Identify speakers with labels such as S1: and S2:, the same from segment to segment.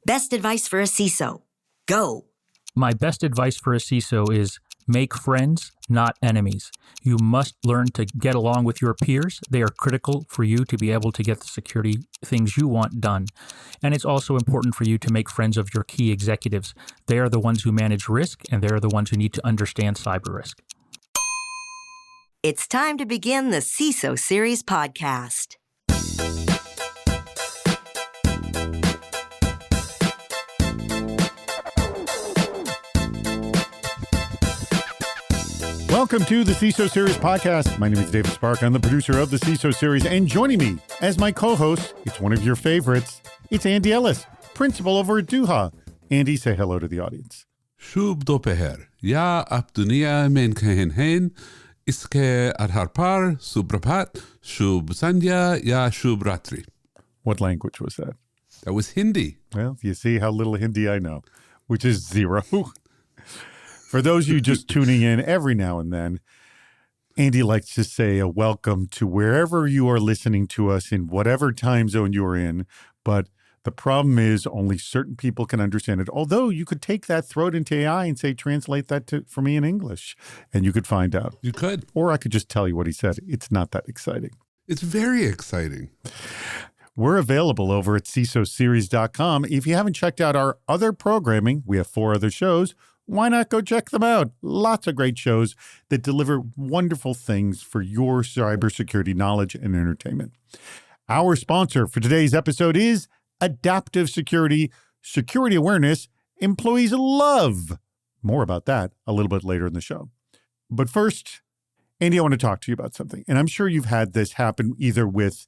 S1: Best advice for a CISO. Go.
S2: My best advice for a CISO is make friends, not enemies. You must learn to get along with your peers. They are critical for you to be able to get the security things you want done. And it's also important for you to make friends of your key executives. They are the ones who manage risk, and they are the ones who need to understand cyber risk.
S1: It's time to begin the CISO Series podcast.
S3: Welcome to the CISO Series podcast. My name is David Spark. I'm the producer of the CISO Series, and joining me as my co-host, it's one of your favorites. It's Andy Ellis, principal over at Duha. Andy, say hello to the audience.
S4: Shub dopeher. Ya ab dunia men kehen hen. Iske adharpar suprapat. Shub sandhya ya shub ratri.
S3: What language was that?
S4: That was Hindi.
S3: Well, you see how little Hindi I know, which is zero. For those of you just tuning in every now and then, Andy likes to say a welcome to wherever you are listening to us in whatever time zone you are in. But the problem is only certain people can understand it. Although you could take that, throw it into AI and say, translate that for me in English, and you could find out.
S4: You could.
S3: Or I could just tell you what he said. It's not that exciting.
S4: It's very exciting.
S3: We're available over at CISOseries.com. If you haven't checked out our other programming, we have 4 other shows. Why not go check them out? Lots of great shows that deliver wonderful things for your cybersecurity knowledge and entertainment. Our sponsor for today's episode is Adaptive Security, security awareness employees love. More about that a little bit later in the show. But first, Andy, I want to talk to you about something. And I'm sure you've had this happen either with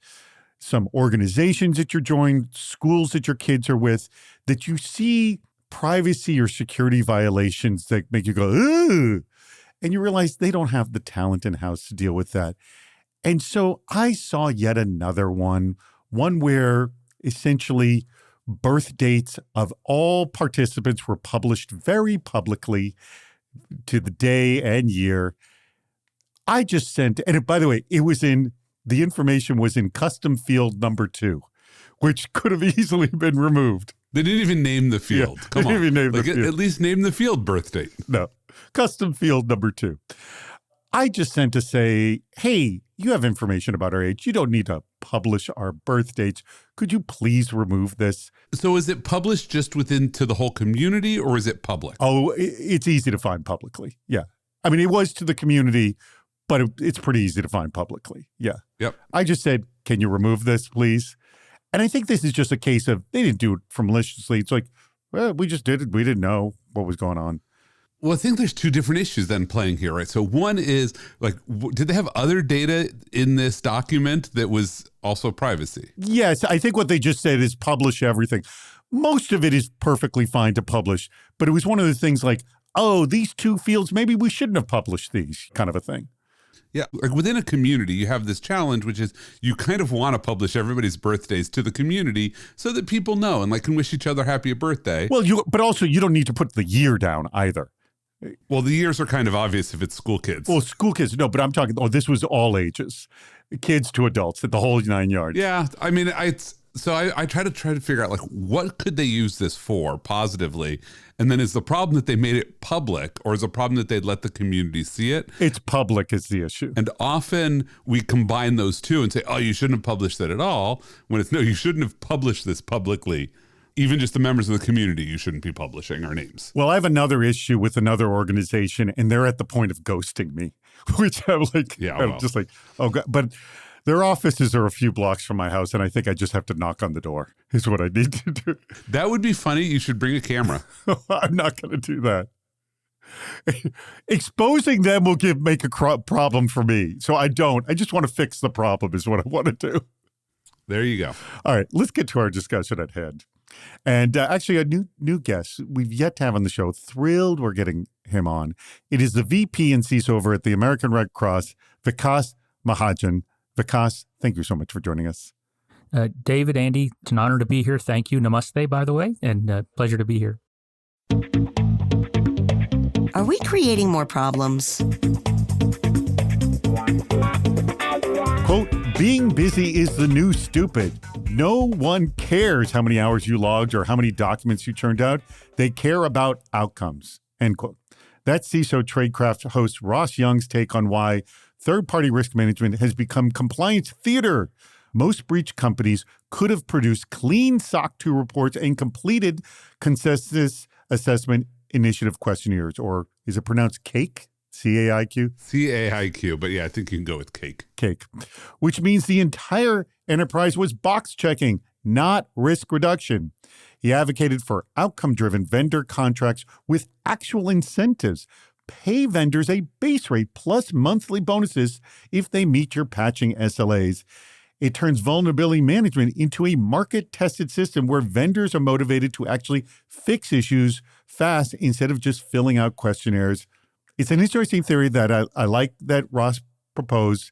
S3: some organizations that you're joined, schools that your kids are with, that you see privacy or security violations that make you go, ooh, and you realize they don't have the talent in-house to deal with that. And so I saw yet another one where essentially birth dates of all participants were published very publicly to the day and year. I just sent, and by the way, the information was in custom field number 2, which could have easily been removed.
S4: They didn't even name the field.
S3: Yeah,
S4: Come on.
S3: didn't even name the field.
S4: At least name the field birth date.
S3: No. Custom field number 2. I just sent to say, hey, you have information about our age. You don't need to publish our birth dates. Could you please remove this?
S4: So is it published just to the whole community, or is it public?
S3: Oh, it's easy to find publicly. Yeah. I mean, it was to the community, but it's pretty easy to find publicly. Yeah.
S4: Yep.
S3: I just said, can you remove this, please? And I think this is just a case of they didn't do it for maliciously. It's like, well, we just did it. We didn't know what was going on.
S4: Well, I think there's 2 different issues then playing here, right? So one is like, did they have other data in this document that was also privacy?
S3: Yes, I think what they just said is publish everything. Most of it is perfectly fine to publish, but it was one of the things like, oh, these 2 fields, maybe we shouldn't have published these, kind of a thing.
S4: Yeah, like within a community, you have this challenge, which is you kind of want to publish everybody's birthdays to the community so that people know and like can wish each other happy birthday.
S3: Well, but also you don't need to put the year down either.
S4: Well, the years are kind of obvious if it's school kids.
S3: Well, school kids, no, but I'm talking, this was all ages, kids to adults, the whole 9 yards.
S4: Yeah, I mean, I try to figure out like what could they use this for positively, and then is the problem that they made it public, or is the problem that they'd let the community see it?
S3: It's public is the issue.
S4: And often we combine those 2 and say, oh, you shouldn't have published that at all, when it's no, you shouldn't have published this publicly. Even just the members of the community, you shouldn't be publishing our names.
S3: Well, I have another issue with another organization, and they're at the point of ghosting me, which I'm like, I'm just like, oh God. But their offices are a few blocks from my house, and I think I just have to knock on the door is what I need to do.
S4: That would be funny. You should bring a camera.
S3: I'm not going to do that. Exposing them will make a problem for me. So I don't. I just want to fix the problem is what I want to do.
S4: There you go.
S3: All right, let's get to our discussion at hand. And actually, a new guest we've yet to have on the show. Thrilled we're getting him on. It is the VP and CISO over at the American Red Cross, Vikas Mahajan. Vikas, thank you so much for joining us.
S2: David, Andy, it's an honor to be here. Thank you. Namaste, by the way, and pleasure to be here.
S1: Are we creating more problems?
S3: Quote, being busy is the new stupid. No one cares how many hours you logged or how many documents you churned out. They care about outcomes, end quote. That's CISO Tradecraft host Ross Young's take on why third-party risk management has become compliance theater. Most breach companies could have produced clean SOC 2 reports and completed consensus assessment initiative questionnaires, or is it pronounced CAIQ? C-A-I-Q?
S4: C-A-I-Q, but yeah, I think you can go with cake.
S3: CAIQ, which means the entire enterprise was box checking, not risk reduction. He advocated for outcome-driven vendor contracts with actual incentives. Pay vendors a base rate plus monthly bonuses if they meet your patching SLAs. It turns vulnerability management into a market-tested system where vendors are motivated to actually fix issues fast instead of just filling out questionnaires. It's an interesting theory that I like that Ross proposed.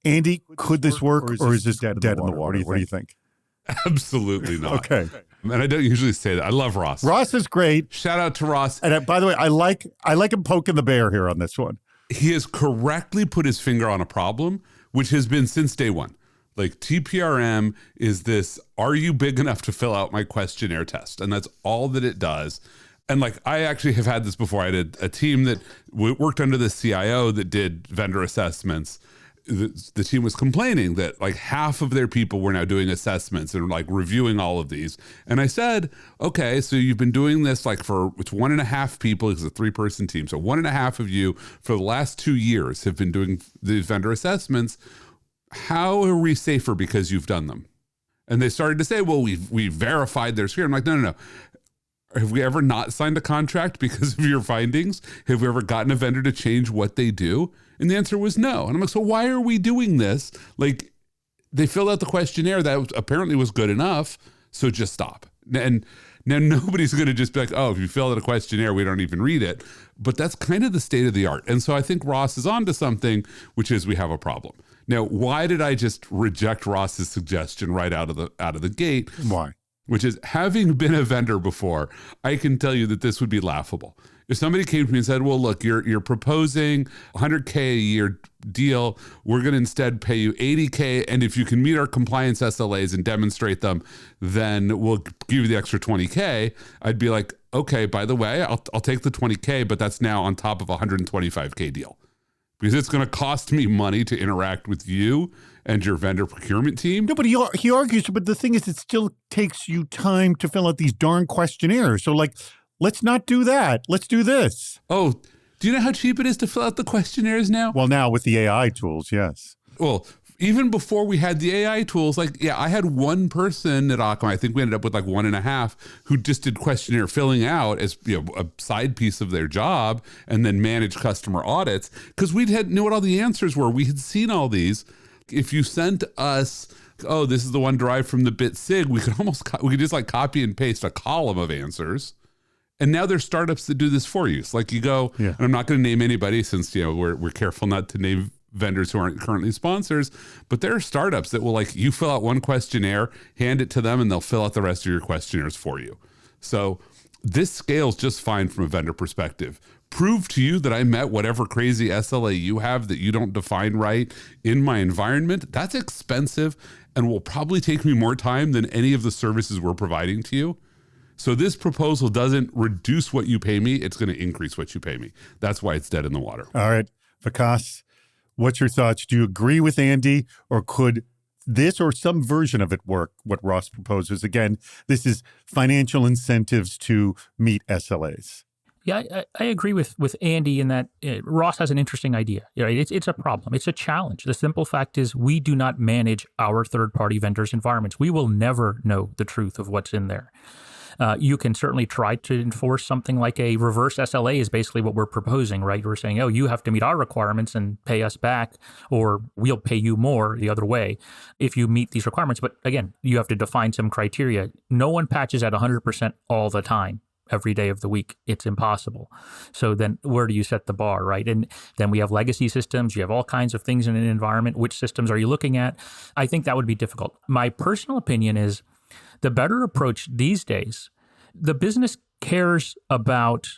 S3: Andy, could this work, or is this dead in the water? What do you think?
S4: Absolutely not.
S3: Okay.
S4: And I don't usually say that. I love Ross.
S3: Ross is great.
S4: Shout out to Ross.
S3: And by the way, I like him poking the bear here on this one.
S4: He has correctly put his finger on a problem, which has been since day one. Like TPRM is this, are you big enough to fill out my questionnaire test? And that's all that it does. And like, I actually have had this before. I had a team that worked under the CIO that did vendor assessments. The team was complaining that like half of their people were now doing assessments and like reviewing all of these. And I said, okay, so you've been doing this like it's 1.5 people. It's a 3-person team. So 1.5 of you for the last 2 years have been doing these vendor assessments. How are we safer because you've done them? And they started to say, well, we verified their security. I'm like, no. Have we ever not signed a contract because of your findings? Have we ever gotten a vendor to change what they do? And the answer was no. And I'm like, so why are we doing this? Like, they filled out the questionnaire that apparently was good enough, so just stop. And now nobody's going to just be like, oh, if you fill out a questionnaire, we don't even read it. But that's kind of the state of the art. And so I think Ross is onto something, which is we have a problem. Now, why did I just reject Ross's suggestion right out of the gate?
S3: Why?
S4: Which is, having been a vendor before, I can tell you that this would be laughable. If somebody came to me and said, well, look, you're proposing $100K a year deal, we're going to instead pay you $80K, and if you can meet our compliance SLAs and demonstrate them, then we'll give you the extra $20K, I'd be like, okay, by the way, I'll take the $20K, but that's now on top of a $125K deal. Because it's going to cost me money to interact with you and your vendor procurement team.
S3: No, but he argues, but the thing is, it still takes you time to fill out these darn questionnaires. So, like, let's not do that. Let's do this.
S4: Oh, do you know how cheap it is to fill out the questionnaires now?
S3: Well, now with the AI tools, yes.
S4: Well, even before we had the AI tools, like, yeah, I had one person at Occam, I think we ended up with like 1.5, who just did questionnaire filling out as, you know, a side piece of their job, and then managed customer audits, because we knew what all the answers were. We had seen all these. If you sent us, oh, this is the one derived from the bit SIG, we could just like copy and paste a column of answers. And now there's startups that do this for you. It's like you go, and I'm not going to name anybody since, you know, we're careful not to name vendors who aren't currently sponsors, but there are startups that will, like, you fill out one questionnaire, hand it to them, and they'll fill out the rest of your questionnaires for you. So this scales just fine from a vendor perspective. Prove to you that I met whatever crazy SLA you have that you don't define right in my environment. That's expensive and will probably take me more time than any of the services we're providing to you. So this proposal doesn't reduce what you pay me. It's going to increase what you pay me. That's why it's dead in the water.
S3: All right. Vikas, what's your thoughts? Do you agree with Andy, or could this or some version of it work, what Ross proposes? Again, this is financial incentives to meet SLAs.
S2: Yeah, I agree with Andy in that Ross has an interesting idea. Right? It's a problem. It's a challenge. The simple fact is we do not manage our third-party vendors' environments. We will never know the truth of what's in there. You can certainly try to enforce something like a reverse SLA is basically what we're proposing, right? We're saying, oh, you have to meet our requirements and pay us back, or we'll pay you more the other way if you meet these requirements. But again, you have to define some criteria. No one patches at 100% all the time. Every day of the week. It's impossible. So then where do you set the bar, right? And then we have legacy systems. You have all kinds of things in an environment. Which systems are you looking at? I think that would be difficult. My personal opinion is the better approach these days, the business cares about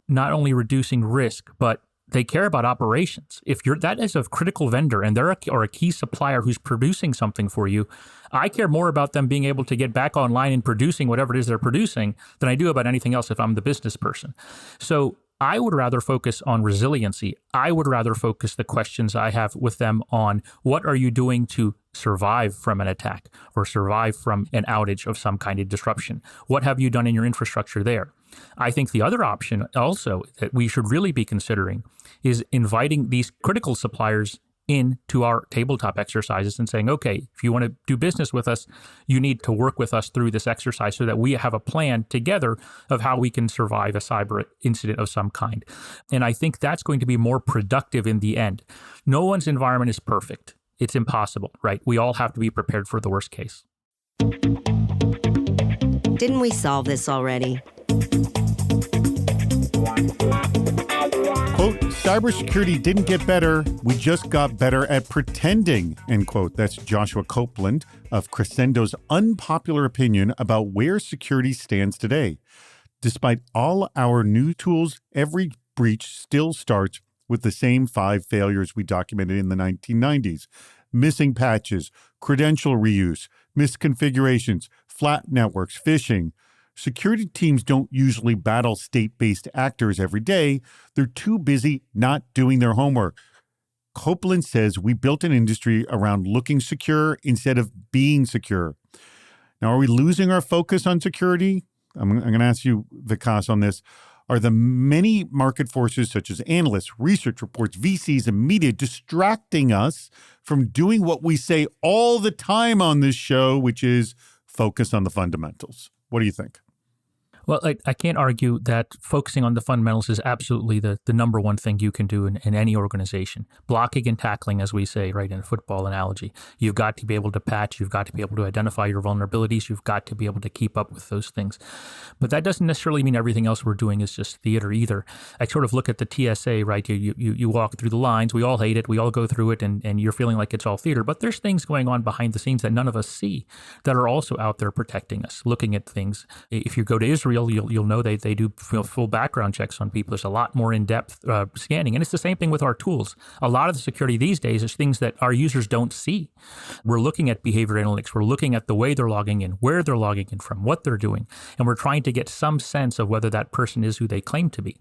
S2: not only reducing risk, but They care about operations. If that is a critical vendor and they're a key supplier who's producing something for you, I care more about them being able to get back online and producing whatever it is they're producing than I do about anything else if I'm the business person. So I would rather focus on resiliency. I would rather focus the questions I have with them on what are you doing to survive from an attack or survive from an outage of some kind of disruption? What have you done in your infrastructure there? I think the other option also that we should really be considering is inviting these critical suppliers into our tabletop exercises and saying, okay, if you want to do business with us, you need to work with us through this exercise so that we have a plan together of how we can survive a cyber incident of some kind. And I think that's going to be more productive in the end. No one's environment is perfect. It's impossible, right? We all have to be prepared for the worst case.
S1: Didn't we solve this already?
S3: Quote, cybersecurity didn't get better. We just got better at pretending, end quote. That's Joshua Copeland of Crescendo's unpopular opinion about where security stands today. Despite all our new tools, every breach still starts with the same 5 failures we documented in the 1990s. Missing patches, credential reuse, misconfigurations, flat networks, phishing. Security teams don't usually battle state-based actors every day. They're too busy not doing their homework. Copeland says we built an industry around looking secure instead of being secure. Now, are we losing our focus on security? I'm going to ask you, Vikas, on this. Are the many market forces such as analysts, research reports, VCs, and media distracting us from doing what we say all the time on this show, which is focus on the fundamentals? What do you think?
S2: Well, I can't argue that focusing on the fundamentals is absolutely the number one thing you can do in any organization. Blocking and tackling, as we say, right, in a football analogy. You've got to be able to patch. You've got to be able to identify your vulnerabilities. You've got to be able to keep up with those things. But that doesn't necessarily mean everything else we're doing is just theater either. I sort of look at the TSA, right? You walk through the lines. We all hate it. We all go through it, and you're feeling like it's all theater. But there's things going on behind the scenes that none of us see that are also out there protecting us, looking at things. If you go to Israel, you'll know they do full background checks on people. There's a lot more in-depth scanning. And it's the same thing with our tools. A lot of the security these days is things that our users don't see. We're looking at behavior analytics. We're looking at the way they're logging in, where they're logging in from, what they're doing. And we're trying to get some sense of whether that person is who they claim to be.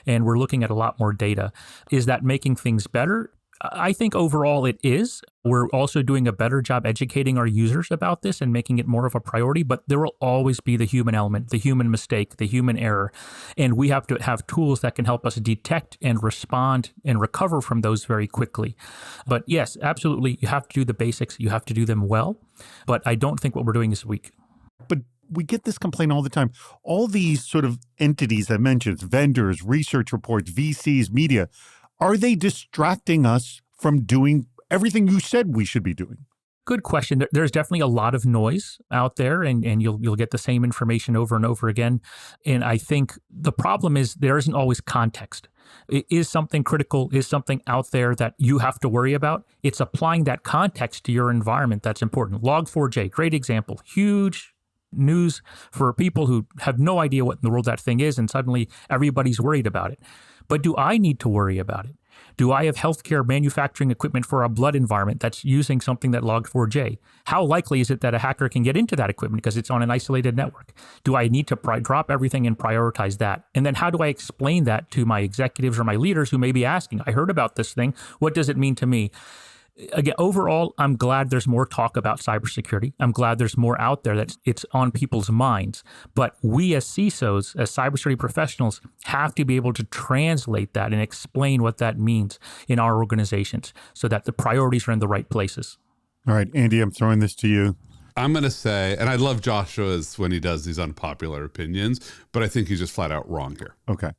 S2: And we're looking at a lot more data. Is that making things better? I think overall it is. We're also doing a better job educating our users about this and making it more of a priority, but there will always be the human element, the human mistake, the human error. And we have to have tools that can help us detect and respond and recover from those very quickly. But yes, absolutely, you have to do the basics. You have to do them well. But I don't think what we're doing is weak.
S3: But we get this complaint all the time. All these sort of entities I mentioned, vendors, research reports, VCs, media, are they distracting us from doing everything you said we should be doing?
S2: Good question. There's definitely a lot of noise out there, and you'll get the same information over and over again. And I think the problem is there isn't always context. Is something critical? Is something out there that you have to worry about? It's applying that context to your environment that's important. Log4j, great example. Huge news for people who have no idea what in the world that thing is, and suddenly everybody's worried about it. But do I need to worry about it? Do I have healthcare manufacturing equipment for a blood environment that's using something that Log4j? How likely is it that a hacker can get into that equipment because it's on an isolated network? Do I need to drop everything and prioritize that? And then how do I explain that to my executives or my leaders who may be asking, I heard about this thing. What does it mean to me? Again, overall, I'm glad there's more talk about cybersecurity. I'm glad there's more out there that it's on people's minds. But we as CISOs, as cybersecurity professionals, have to be able to translate that and explain what that means in our organizations so that the priorities are in the right places.
S3: All right, Andy, I'm throwing this to you.
S4: I'm going to say, and I love Joshua's when he does these unpopular opinions, but I think he's just flat out wrong here.
S3: Okay.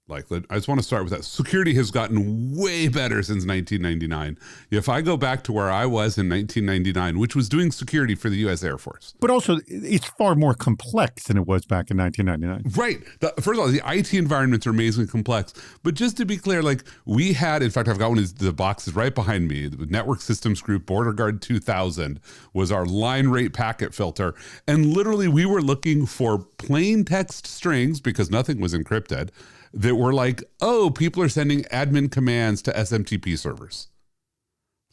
S4: Like, I just want to start with that. Security has gotten way better since 1999. If I go back to where I was in 1999, which was doing security for the U.S. Air Force.
S3: But also, it's far more complex than it was back in 1999.
S4: Right. First of all, the IT environments are amazingly complex. But just to be clear, like we had, in fact, I've got one of the boxes right behind me. The Network Systems Group Border Guard 2000 was our line rate packet filter. And literally, we were looking for plain text strings because nothing was encrypted. that were like, oh, people are sending admin commands to SMTP servers.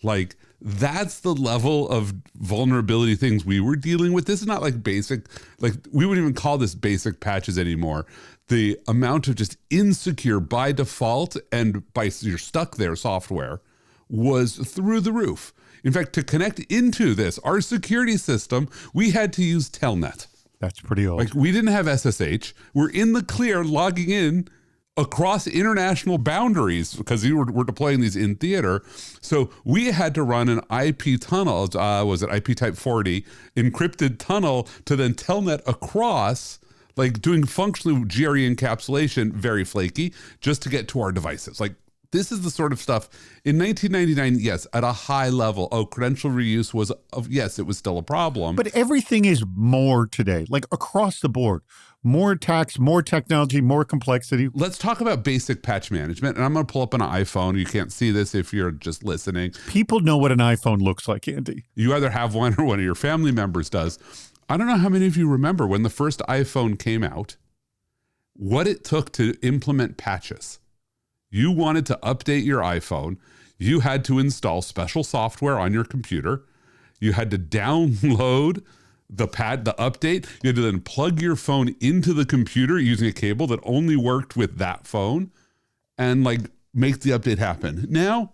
S4: Like, that's the level of vulnerability things we were dealing with. This is not like basic, like we wouldn't even call this basic patches anymore. The amount of just insecure by default and by you're stuck there software was through the roof. In fact, to connect into this, our security system, we had to use Telnet.
S3: That's pretty old.
S4: Like, we didn't have SSH. We're in the clear logging in across international boundaries because we're deploying these in theater. So we had to run an IP tunnel, was it IP type 40, encrypted tunnel to then Telnet across, like doing functionally GRE encapsulation, very flaky, just to get to our devices. Like, this is the sort of stuff in 1999, yes, at a high level. Oh, credential reuse was, yes, it was still a problem.
S3: But everything is more today, like across the board. More attacks, more technology, more complexity.
S4: Let's talk about basic patch management. And I'm going to pull up an iPhone. You can't see this if you're just listening.
S3: People know what an iPhone looks like, Andy.
S4: You either have one or one of your family members does. I don't know how many of you remember when the first iPhone came out, what it took to implement patches. You wanted to update your iPhone. You had to install special software on your computer. You had to download the update. You had to then plug your phone into the computer using a cable that only worked with that phone and like make the update happen. Now,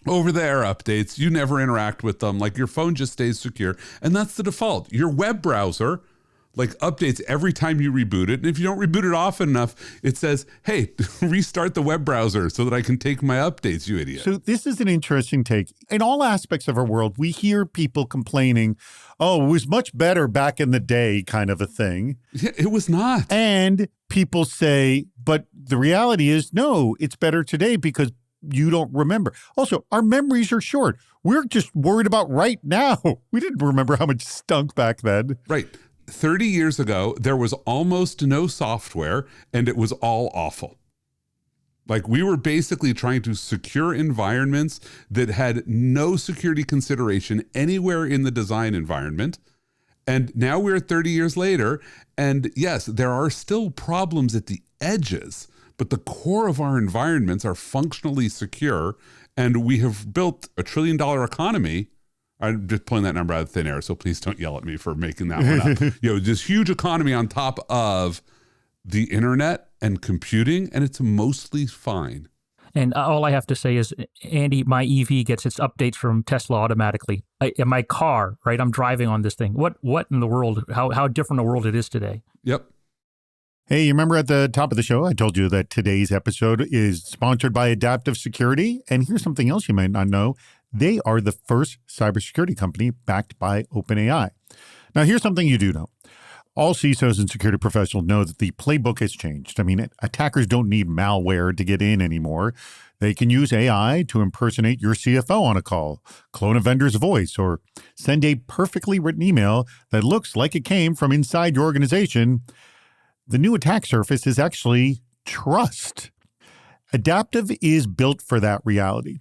S4: over the air updates, you never interact with them. Like, your phone just stays secure. And that's the default. Your web browser like updates every time you reboot it. And if you don't reboot it often enough, it says, hey, restart the web browser so that I can take my updates, you idiot.
S3: So this is an interesting take. In all aspects of our world, we hear people complaining, oh, it was much better back in the day, kind of a thing.
S4: Yeah, it was not.
S3: And people say, but the reality is, no, it's better today because you don't remember. Also, our memories are short. We're just worried about right now. We didn't remember how much stunk back then.
S4: Right. 30 years ago, there was almost no software and it was all awful. Like, we were basically trying to secure environments that had no security consideration anywhere in the design environment. And now we're 30 years later. And yes, there are still problems at the edges, but the core of our environments are functionally secure. And we have built $1 trillion economy. I'm just pulling that number out of thin air, so please don't yell at me for making that one up. This huge economy on top of the internet and computing, and it's mostly fine.
S2: And all I have to say is, Andy, my EV gets its updates from Tesla automatically. In my car, right? I'm driving on this thing. What in the world, how different a world it is today.
S4: Yep.
S3: Hey, you remember at the top of the show, I told you that today's episode is sponsored by Adaptive Security. And here's something else you might not know. They are the first cybersecurity company backed by OpenAI. Now, here's something you do know. All CISOs and security professionals know that the playbook has changed. I mean, attackers don't need malware to get in anymore. They can use AI to impersonate your CFO on a call, clone a vendor's voice, or send a perfectly written email that looks like it came from inside your organization. The new attack surface is actually trust. Adaptive is built for that reality.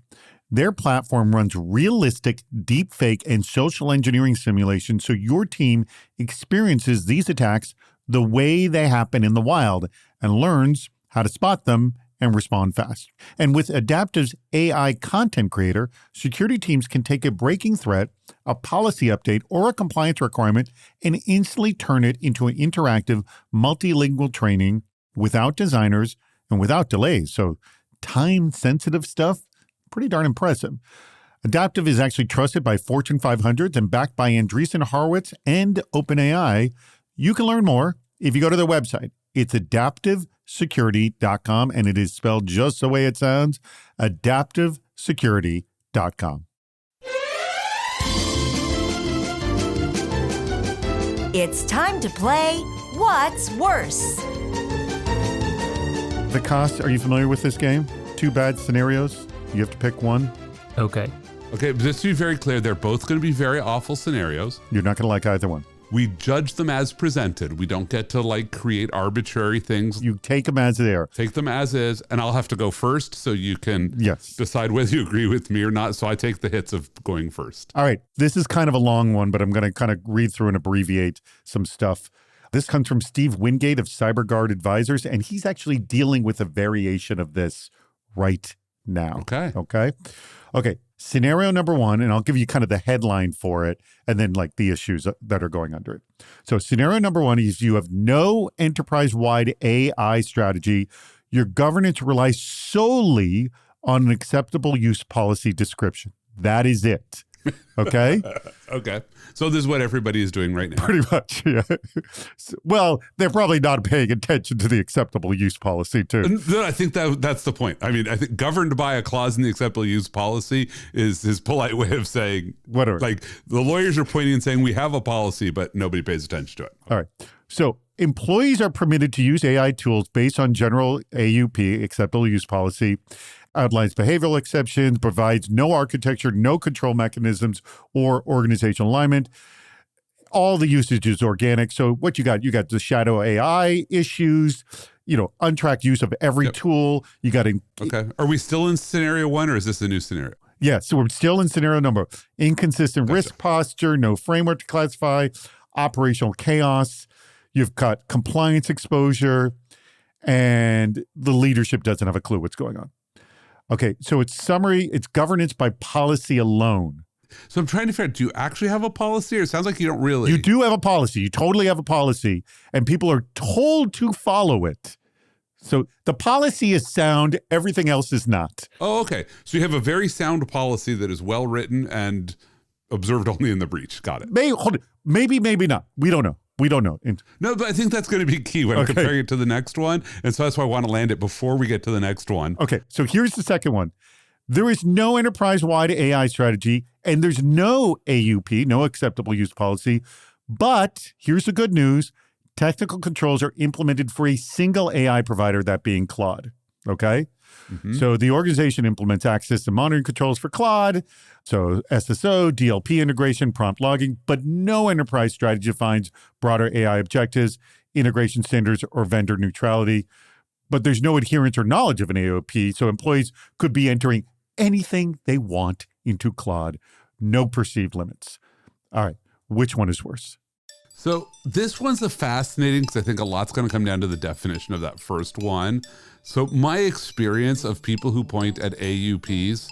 S3: Their platform runs realistic deepfake and social engineering simulations so your team experiences these attacks the way they happen in the wild and learns how to spot them and respond fast. And with Adaptive's AI content creator, security teams can take a breaking threat, a policy update, or a compliance requirement and instantly turn it into an interactive, multilingual training without designers and without delays. So time-sensitive stuff, pretty darn impressive. Adaptive is actually trusted by Fortune 500s and backed by Andreessen Horowitz and OpenAI. You can learn more if you go to their website. It's adaptivesecurity.com, and it is spelled just the way it sounds, adaptivesecurity.com.
S1: It's time to play What's Worse?
S3: The cost, are you familiar with this game? 2 bad scenarios. You have to pick one.
S2: Okay.
S4: Okay, but just to be very clear, they're both going to be very awful scenarios.
S3: You're not going to like either one.
S4: We judge them as presented. We don't get to like create arbitrary things.
S3: You take them as they are.
S4: Take them as is, and I'll have to go first so you can decide whether you agree with me or not. So I take the hits of going first.
S3: All right. This is kind of a long one, but I'm going to kind of read through and abbreviate some stuff. This comes from Steve Wingate of CyberGuard Advisors, and he's actually dealing with a variation of this right now. Okay. Scenario number one, and I'll give you kind of the headline for it and then like the issues that are going under it. So scenario number one is you have no enterprise-wide AI strategy. Your governance relies solely on an acceptable use policy description. That is it. Okay?
S4: Okay. So this is what everybody is doing right now.
S3: Pretty much, yeah. Well, they're probably not paying attention to the acceptable use policy, too.
S4: No, I think that's the point. I mean, I think governed by a clause in the acceptable use policy is his polite way of saying,
S3: whatever.
S4: Like, the lawyers are pointing and saying, we have a policy, but nobody pays attention to it.
S3: All right. So employees are permitted to use AI tools based on general AUP, acceptable use policy, outlines behavioral exceptions, provides no architecture, no control mechanisms, or organizational alignment. All the usage is organic. So what you got the shadow AI issues, untracked use of every tool. You got
S4: Okay. Are we still in scenario one or is this a new scenario?
S3: Yeah. So we're still in scenario number. Inconsistent risk posture, no framework to classify, operational chaos. You've got compliance exposure, and the leadership doesn't have a clue what's going on. Okay, so it's summary, it's governance by policy alone.
S4: So I'm trying to figure out, do you actually have a policy or it sounds like you don't really?
S3: You do have a policy. You totally have a policy, and people are told to follow it. So the policy is sound, everything else is not.
S4: Oh, okay. So you have a very sound policy that is well written and observed only in the breach. Got it.
S3: Maybe not. We don't know.
S4: No, but I think that's going to be key when comparing it to the next one. And so that's why I want to land it before we get to the next one.
S3: Okay, so here's the second one. There is no enterprise-wide AI strategy, and there's no AUP, no acceptable use policy. But here's the good news. Technical controls are implemented for a single AI provider, that being Claude. Okay? Mm-hmm. So the organization implements access and monitoring controls for Claude, so SSO, DLP integration, prompt logging, but no enterprise strategy defines broader AI objectives, integration standards, or vendor neutrality. But there's no adherence or knowledge of an AOP, so employees could be entering anything they want into Claude. No perceived limits. All right, which one is worse?
S4: So this one's fascinating because I think a lot's going to come down to the definition of that first one. So my experience of people who point at AUPs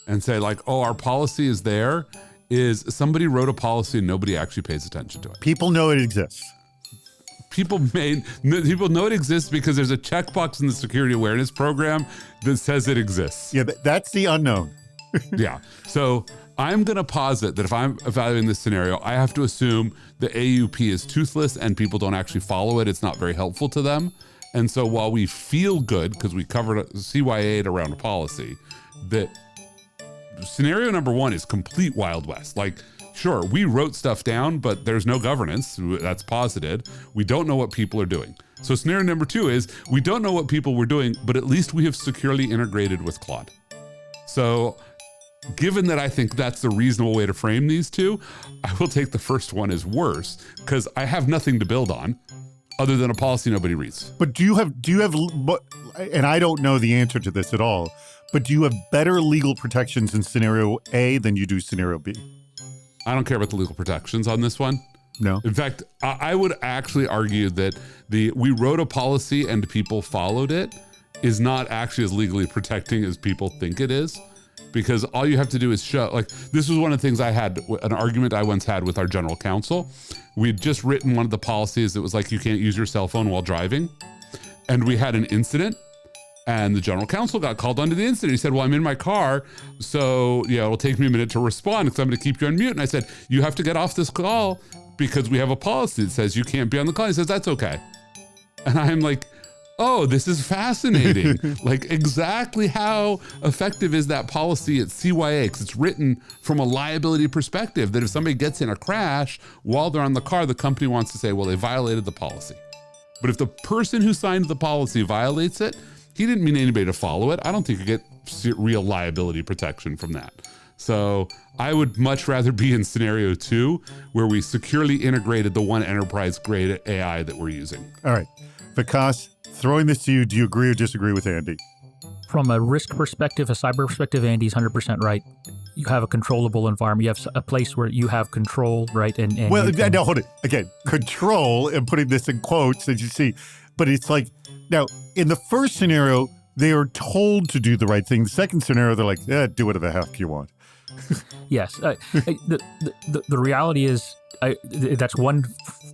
S4: and say like, oh, our policy is there, is somebody wrote a policy and nobody actually pays attention to it.
S3: People know it exists.
S4: People know it exists because there's a checkbox in the security awareness program that says it exists.
S3: Yeah, that's the unknown.
S4: Yeah. So I'm going to posit that if I'm evaluating this scenario, I have to assume the AUP is toothless and people don't actually follow it. It's not very helpful to them. And so while we feel good, because we covered CYA'd around a policy, that scenario number one is complete Wild West. Like, sure, we wrote stuff down, but there's no governance. That's posited. We don't know what people are doing. So scenario number two is we don't know what people were doing, but at least we have securely integrated with Claude. So given that I think that's the reasonable way to frame these two, I will take the first one as worse because I have nothing to build on other than a policy nobody reads.
S3: But do you have, and I don't know the answer to this at all, but do you have better legal protections in scenario A than you do scenario B?
S4: I don't care about the legal protections on this one.
S3: No.
S4: In fact, I would actually argue that we wrote a policy and people followed it is not actually as legally protecting as people think it is. Because all you have to do is show, like, this was one of the things I had, an argument I once had with our general counsel. We'd just written one of the policies that was like, you can't use your cell phone while driving. And we had an incident and the general counsel got called onto the incident. He said, well, I'm in my car, so it'll take me a minute to respond because I'm going to keep you on mute. And I said, you have to get off this call because we have a policy that says you can't be on the call. He says, that's okay. And I'm like, oh, this is fascinating. Like, exactly how effective is that policy at CYA? Because it's written from a liability perspective that if somebody gets in a crash while they're on the car, the company wants to say, well, they violated the policy. But if the person who signed the policy violates it, he didn't mean anybody to follow it. I don't think you get real liability protection from that. So I would much rather be in scenario 2, where we securely integrated the one enterprise grade AI that we're using.
S3: All right. Vikas, throwing this to you, do you agree or disagree with Andy?
S2: From a risk perspective, a cyber perspective, Andy's 100% right. you have a controllable environment. You have a place where you have control, right? And
S3: well,
S2: you can,
S3: now hold it again. Control, and putting this in quotes, as you see, but it's like now in the first scenario they are told to do the right thing. The second scenario they're like, do whatever the heck you want.
S2: yes. The reality is that's one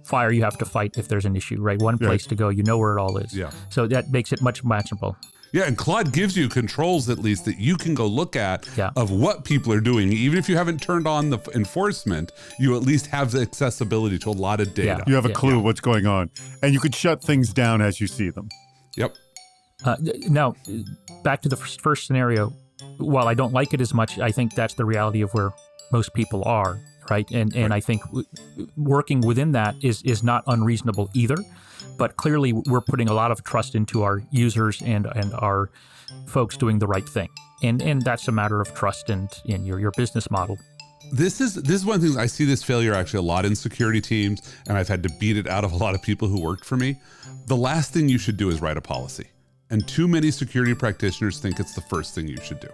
S2: fire you have to fight if there's an issue, right? One place to go. You know where it all is.
S4: Yeah.
S2: So that makes it much manageable.
S4: Yeah, and Claude gives you controls at least that you can go look at
S2: Yeah.
S4: of what people are doing. Even if you haven't turned on the enforcement, you at least have the accessibility to a lot of data.
S3: You have a clue what's going on, and you could shut things down as you see them.
S4: Yep.
S2: Now, back to the first scenario. While I don't like it as much, I think that's the reality of where most people are, right? And I think working within that is not unreasonable either. But clearly, we're putting a lot of trust into our users and our folks doing the right thing, and that's a matter of trust and in your business model.
S4: This is one of the things I see this failure actually a lot in security teams, and I've had to beat it out of a lot of people who worked for me. The last thing you should do is write a policy, and too many security practitioners think it's the first thing you should do.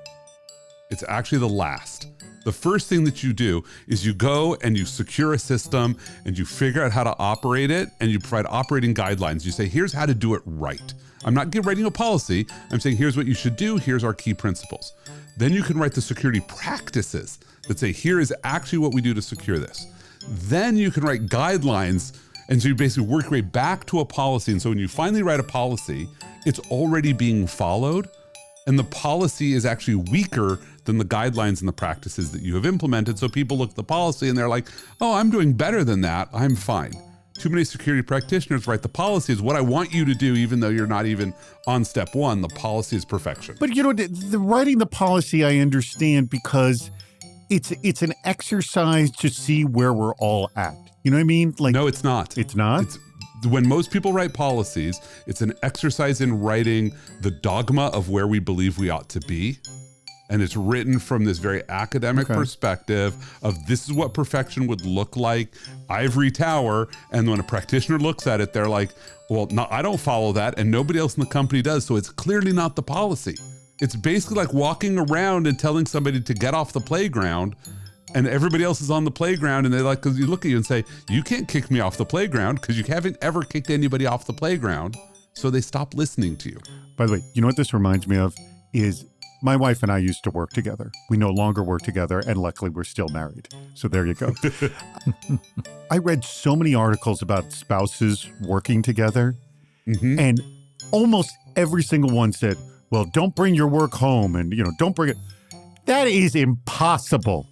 S4: It's actually the last. The first thing that you do is you go and you secure a system and you figure out how to operate it, and you provide operating guidelines. You say, here's how to do it right. I'm not writing a policy. I'm saying, here's what you should do. Here's our key principles. Then you can write the security practices that say, here is actually what we do to secure this. Then you can write guidelines. And so you basically work your way back to a policy. And so when you finally write a policy, it's already being followed. And the policy is actually weaker than the guidelines and the practices that you have implemented. So people look at the policy and they're like, oh, I'm doing better than that. I'm fine. Too many security practitioners write the policy is what I want you to do, even though you're not even on step one. The policy is perfection.
S3: But the writing the policy, I understand, because it's an exercise to see where we're all at. You know what I mean? Like,
S4: no, it's not.
S3: It's not?
S4: When most people write policies, it's an exercise in writing the dogma of where we believe we ought to be. And it's written from this very academic perspective of this is what perfection would look like, ivory tower. And when a practitioner looks at it, they're like, well, no, I don't follow that. And nobody else in the company does. So it's clearly not the policy. It's basically like walking around and telling somebody to get off the playground, and everybody else is on the playground, and they because you look at you and say, you can't kick me off the playground because you haven't ever kicked anybody off the playground. So they stop listening to you.
S3: By the way, you know what this reminds me of is my wife and I used to work together. We no longer work together, and luckily we're still married. So there you go. I read so many articles about spouses working together, and almost every single one said, well, don't bring your work home, and don't bring it. That is impossible.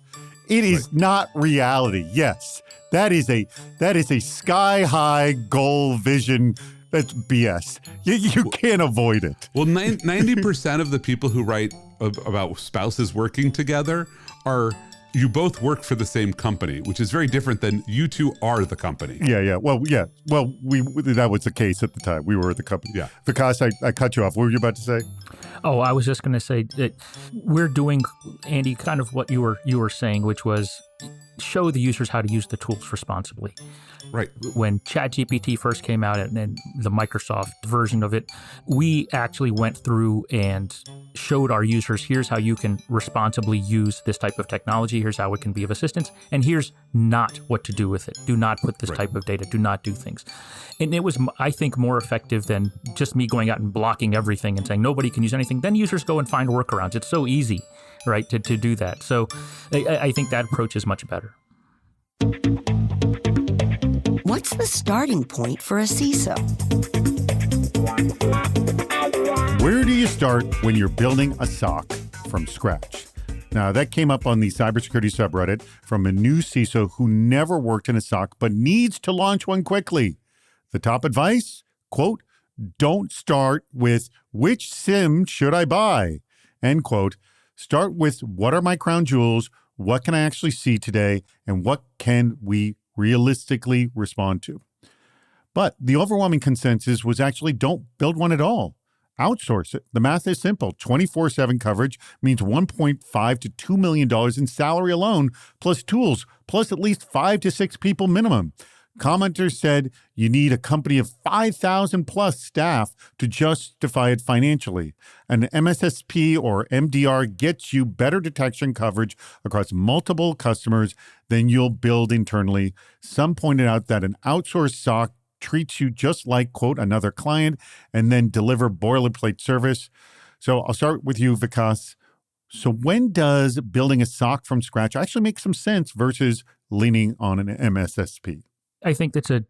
S3: It is not reality. Yes, that is a sky-high goal vision. That's BS. You can't avoid it.
S4: Well, 90% of the people who write about spouses working together are you both work for the same company, which is very different than you two are the company.
S3: Yeah. Well, that was the case at the time. We were the company.
S4: Yeah.
S3: Vikas, I cut you off. What were you about to say?
S2: Oh, I was just going to say that we're doing, Andy, kind of what you were saying, which was show the users how to use the tools responsibly.
S4: Right.
S2: When ChatGPT first came out and the Microsoft version of it, we actually went through and showed our users, here's how you can responsibly use this type of technology. Here's how it can be of assistance. And here's not what to do with it. Do not put this type of data. Do not do things. And it was, I think, more effective than just me going out and blocking everything and saying nobody can use anything. Then users go and find workarounds. It's so easy, right, to do that. So I think that approach is much better.
S1: What's the starting point for a CISO?
S3: Where do you start when you're building a SOC from scratch? Now, that came up on the cybersecurity subreddit from a new CISO who never worked in a SOC but needs to launch one quickly. The top advice, quote, don't start with which SIM should I buy? End quote. Start with what are my crown jewels? What can I actually see today? And what can we realistically respond to? But the overwhelming consensus was actually don't build one at all. Outsource it. The math is simple. 24/7 coverage means $1.5 to $2 million in salary alone, plus tools, plus at least 5 to 6 people minimum. Commenters said you need a company of 5,000 plus staff to justify it financially. An MSSP or MDR gets you better detection coverage across multiple customers than you'll build internally. Some pointed out that an outsourced SOC treats you just like, quote, another client and then deliver boilerplate service. So I'll start with you, Vikas. So when does building a SOC from scratch actually make some sense versus leaning on an MSSP?
S2: I think that's an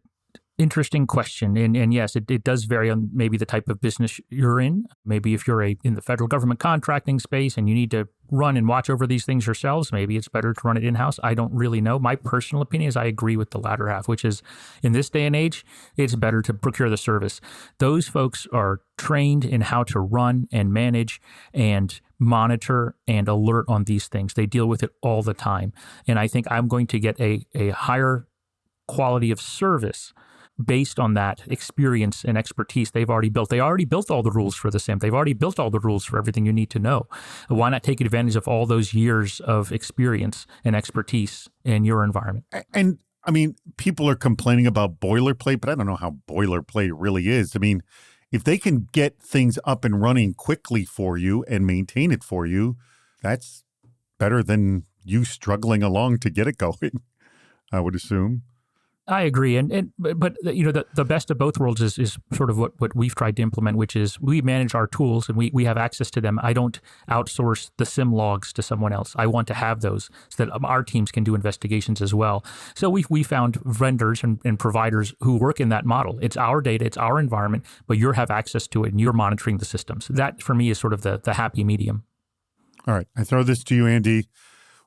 S2: interesting question. And yes, it does vary on maybe the type of business you're in. Maybe if you're in the federal government contracting space and you need to run and watch over these things yourselves, maybe it's better to run it in-house. I don't really know. My personal opinion is I agree with the latter half, which is in this day and age, it's better to procure the service. Those folks are trained in how to run and manage and monitor and alert on these things. They deal with it all the time. And I think I'm going to get a higher quality of service based on that experience and expertise they've already built. They already built all the rules for the SIEM. They've already built all the rules for everything you need to know. Why not take advantage of all those years of experience and expertise in your environment?
S3: And I mean, people are complaining about boilerplate, but I don't know how boilerplate really is. I mean, if they can get things up and running quickly for you and maintain it for you, that's better than you struggling along to get it going, I would assume.
S2: I agree. But you know, the best of both worlds is sort of what we've tried to implement, which is we manage our tools and we have access to them. I don't outsource the SIM logs to someone else. I want to have those so that our teams can do investigations as well. So we found vendors and providers who work in that model. It's our data, it's our environment, but you have access to it and you're monitoring the systems. That for me is sort of the happy medium.
S3: All right. I throw this to you, Andy.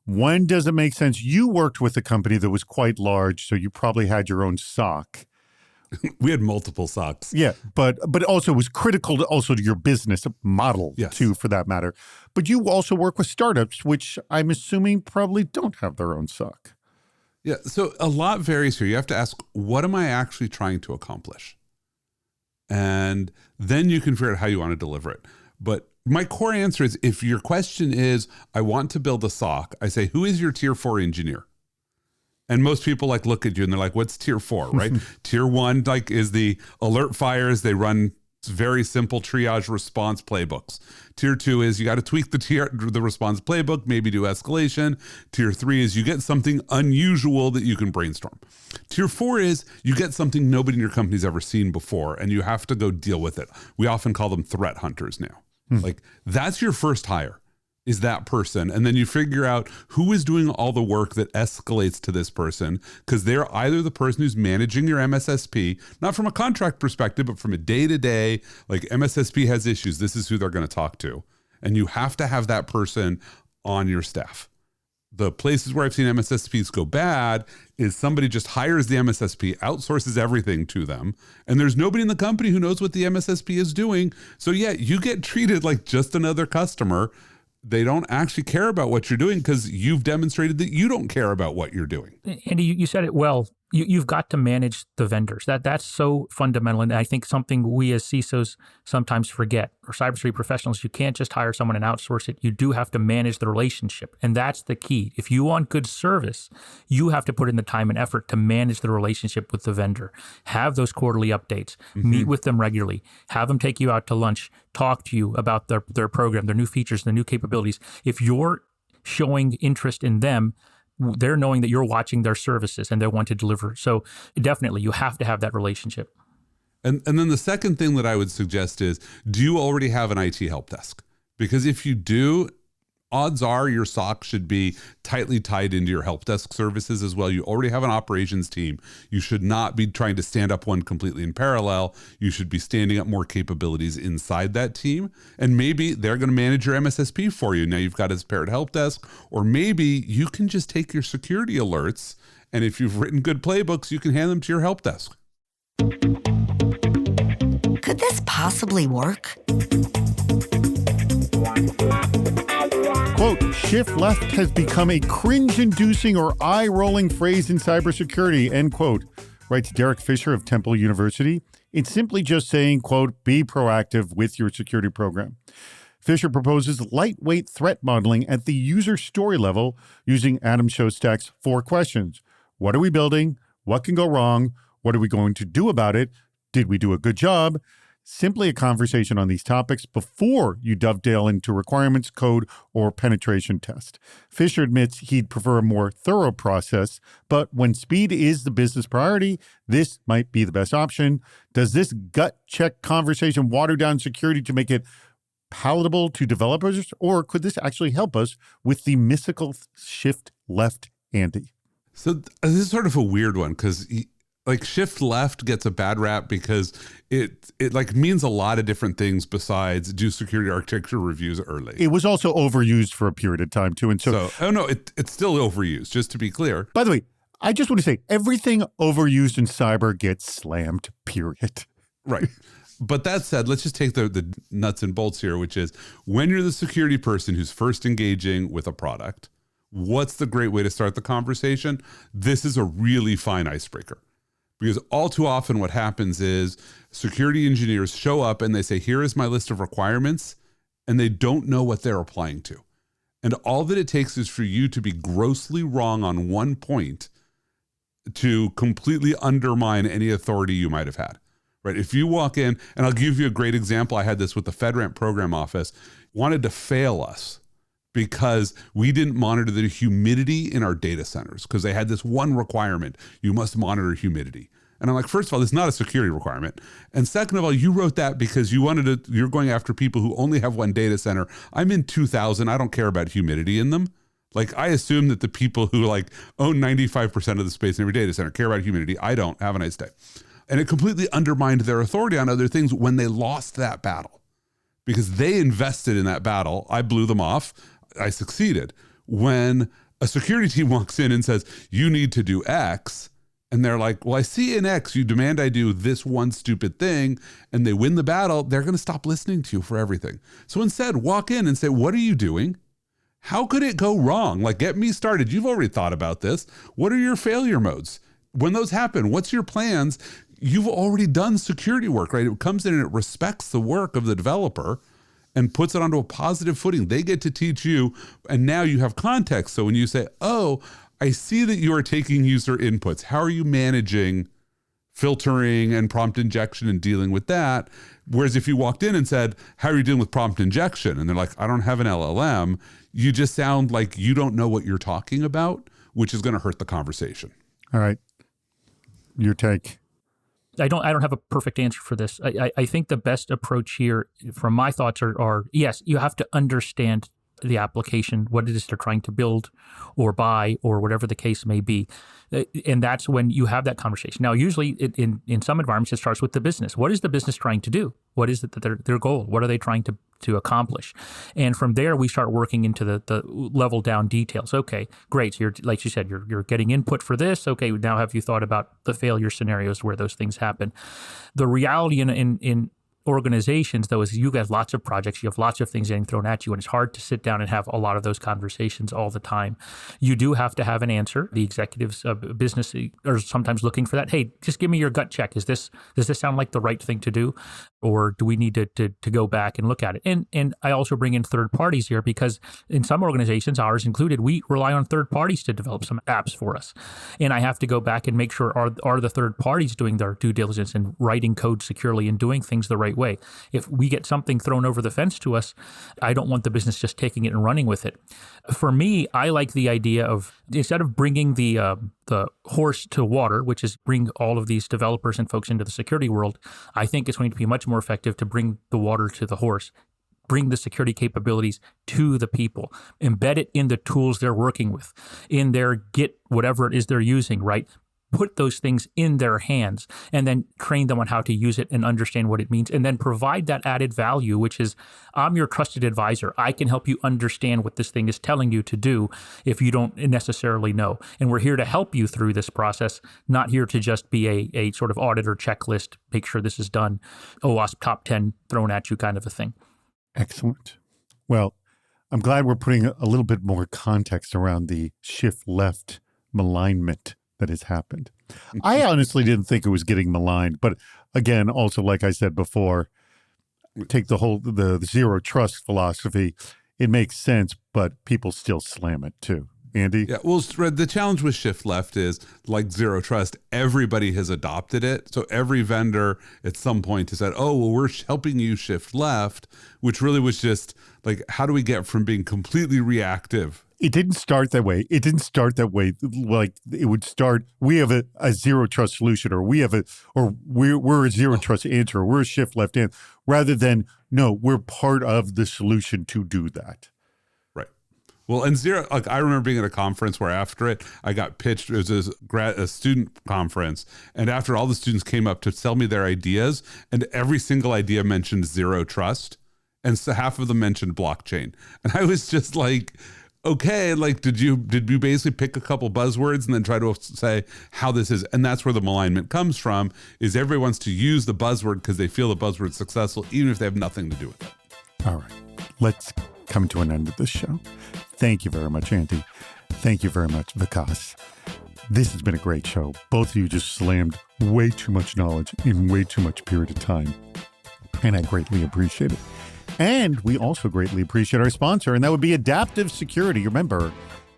S3: When does it make sense? You worked with a company that was quite large, so you probably had your own SOC.
S4: We had multiple SOCs.
S3: Yeah, but also it was critical to your business model,
S4: yes,
S3: too, for that matter. But you also work with startups, which I'm assuming probably don't have their own SOC.
S4: Yeah, so a lot varies here. You have to ask, what am I actually trying to accomplish? And then you can figure out how you want to deliver it. But my core answer is, if your question is, I want to build a SOC, I say, who is your tier 4 engineer? And most people look at you and they're like, what's tier 4, right? Tier 1 is the alert fires. They run very simple triage response playbooks. Tier 2 is you got to tweak the response playbook, maybe do escalation. Tier 3 is you get something unusual that you can brainstorm. Tier 4 is you get something nobody in your company's ever seen before and you have to go deal with it. We often call them threat hunters now. That's your first hire, is that person. And then you figure out who is doing all the work that escalates to this person, because they're either the person who's managing your MSSP, not from a contract perspective, but from a day-to-day, MSSP has issues. This is who they're going to talk to. And you have to have that person on your staff. The places where I've seen MSSPs go bad is somebody just hires the MSSP, outsources everything to them, and there's nobody in the company who knows what the MSSP is doing. So yeah, you get treated like just another customer. They don't actually care about what you're doing because you've demonstrated that you don't care about what you're doing.
S2: Andy, you said it well. You've got to manage the vendors. That's so fundamental. And I think something we as CISOs sometimes forget, or cybersecurity professionals, you can't just hire someone and outsource it. You do have to manage the relationship. And that's the key. If you want good service, you have to put in the time and effort to manage the relationship with the vendor. Have those quarterly updates, meet with them regularly, have them take you out to lunch, talk to you about their program, their new features, their new capabilities. If you're showing interest in them, they're knowing that you're watching their services and they want to deliver. So definitely, you have to have that relationship.
S4: And then the second thing that I would suggest is, do you already have an IT help desk? Because if you do, odds are your SOC should be tightly tied into your help desk services as well. You already have an operations team. You should not be trying to stand up one completely in parallel. You should be standing up more capabilities inside that team. And maybe they're going to manage your MSSP for you. Now you've got a separate help desk, or maybe you can just take your security alerts, and if you've written good playbooks, you can hand them to your help desk.
S1: Could this possibly work?
S3: Quote, shift left has become a cringe-inducing or eye-rolling phrase in cybersecurity, end quote, writes Derek Fisher of Temple University. It's simply just saying, quote, be proactive with your security program. Fisher proposes lightweight threat modeling at the user story level using Adam Shostak's 4 questions. What are we building? What can go wrong? What are we going to do about it? Did we do a good job? Simply a conversation on these topics before you dovetail into requirements, code, or penetration test. Fisher admits he'd prefer a more thorough process, but when speed is the business priority, this might be the best option. Does this gut check conversation water down security to make it palatable to developers, or could this actually help us with the mystical shift left ante?
S4: So this is sort of a weird one because like shift left gets a bad rap because it like means a lot of different things besides do security architecture reviews early.
S3: It was also overused for a period of time too. And so
S4: oh no, it's still overused, just to be clear.
S3: By the way, I just want to say everything overused in cyber gets slammed, period.
S4: Right. But that said, let's just take the nuts and bolts here, which is when you're the security person who's first engaging with a product, what's the great way to start the conversation? This is a really fine icebreaker. Because all too often what happens is security engineers show up and they say, here is my list of requirements, and they don't know what they're applying to. And all that it takes is for you to be grossly wrong on one point to completely undermine any authority you might have had. Right? If you walk in, and I'll give you a great example. I had this with the FedRAMP program office, wanted to fail us because we didn't monitor the humidity in our data centers because they had this one requirement: you must monitor humidity. And I'm like, first of all, this is not a security requirement. And second of all, you wrote that because you're going after people who only have one data center. I'm in 2000. I don't care about humidity in them. Like, I assume that the people who like own 95% of the space in every data center care about humidity. I don't. Have a nice day. And it completely undermined their authority on other things when they lost that battle because they invested in that battle. I blew them off. I succeeded. When a security team walks in and says, you need to do X, and they're like, well, I see in X, you demand I do this one stupid thing, and they win the battle, they're going to stop listening to you for everything. So instead, walk in and say, what are you doing? How could it go wrong? Like, get me started. You've already thought about this. What are your failure modes? When those happen, what's your plans? You've already done security work, right? It comes in and it respects the work of the developer and puts it onto a positive footing. They get to teach you, and now you have context. So when you say, oh, I see that you are taking user inputs. How are you managing filtering and prompt injection and dealing with that? Whereas if you walked in and said, how are you dealing with prompt injection? And they're like, I don't have an LLM. You just sound like you don't know what you're talking about, which is going to hurt the conversation.
S3: All right. Your take.
S2: I don't have a perfect answer for this. I think the best approach here from my thoughts are yes, you have to understand the application, what it is they're trying to build or buy or whatever the case may be. And that's when you have that conversation. Now, usually in some environments, it starts with the business. What is the business trying to do? What is it that their goal? What are they trying to accomplish? And from there, we start working into the level down details. Okay, great. So you're, like you said, you're getting input for this. Okay, now have you thought about the failure scenarios where those things happen? The reality in organizations, though, is you have lots of projects, you have lots of things getting thrown at you, and it's hard to sit down and have a lot of those conversations all the time. You do have to have an answer. The executives of business are sometimes looking for that. Hey, just give me your gut check. Does this sound like the right thing to do? Or do we need to go back and look at it? And I also bring in third parties here because in some organizations, ours included, we rely on third parties to develop some apps for us. And I have to go back and make sure are the third parties doing their due diligence and writing code securely and doing things the right way. If we get something thrown over the fence to us, I don't want the business just taking it and running with it. For me, I like the idea of instead of bringing the horse to water, which is bring all of these developers and folks into the security world, I think it's going to be much more effective to bring the water to the horse. Bring the security capabilities to the people, embed it in the tools they're working with, in their Git, whatever it is they're using, right? Put those things in their hands and then train them on how to use it and understand what it means, and then provide that added value, which is I'm your trusted advisor. I can help you understand what this thing is telling you to do if you don't necessarily know. And we're here to help you through this process, not here to just be a sort of audit or checklist, make sure this is done, OWASP top 10 thrown at you kind of a thing.
S3: Excellent. Well, I'm glad we're putting a little bit more context around the shift left malignment that has happened. I honestly didn't think it was getting maligned, but again, also, like I said before, take the zero trust philosophy. It makes sense, but people still slam it too. Andy?
S4: Yeah, well, the challenge with shift left is like zero trust. Everybody has adopted it. So every vendor at some point has said, oh, well, we're helping you shift left, which really was just like, how do we get from being completely reactive?
S3: It didn't start that way. Like it would start, we have a zero trust solution, or we're a zero trust answer, or we're a shift left answer, rather than, no, we're part of the solution to do that.
S4: Right. Well, and zero, like I remember being at a conference where after it, I got pitched, it was a student conference. And after all the students came up to tell me their ideas, and every single idea mentioned zero trust. And so half of them mentioned blockchain. And I was just like, okay, like, did you basically pick a couple buzzwords and then try to say how this is? And that's where the malignment comes from, is everybody wants to use the buzzword because they feel the buzzword's successful, even if they have nothing to do with it.
S3: All right, let's come to an end of this show. Thank you very much, Andy. Thank you very much, Vikas. This has been a great show. Both of you just slammed way too much knowledge in way too much period of time. And I greatly appreciate it. And we also greatly appreciate our sponsor, and that would be Adaptive Security. Remember,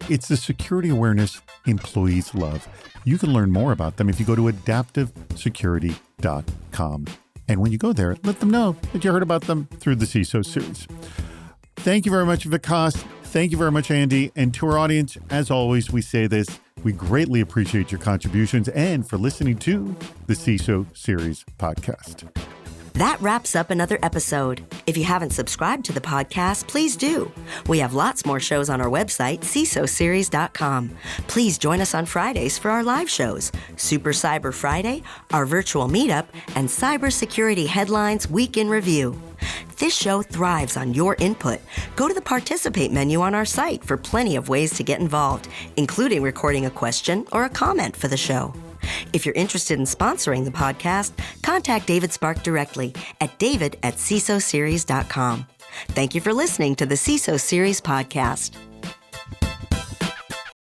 S3: it's the security awareness employees love. You can learn more about them if you go to adaptivesecurity.com. And when you go there, let them know that you heard about them through the CISO series. Thank you very much, Vikas. Thank you very much, Andy. And to our audience, as always, we say this. We greatly appreciate your contributions and for listening to the CISO series podcast.
S1: That wraps up another episode. If you haven't subscribed to the podcast, please do. We have lots more shows on our website, CISOseries.com. Please join us on Fridays for our live shows, Super Cyber Friday, our virtual meetup, and Cybersecurity Headlines Week in Review. This show thrives on your input. Go to the Participate menu on our site for plenty of ways to get involved, including recording a question or a comment for the show. If you're interested in sponsoring the podcast, contact David Spark directly at david@cisoseries.com. Thank you for listening to the CISO Series podcast.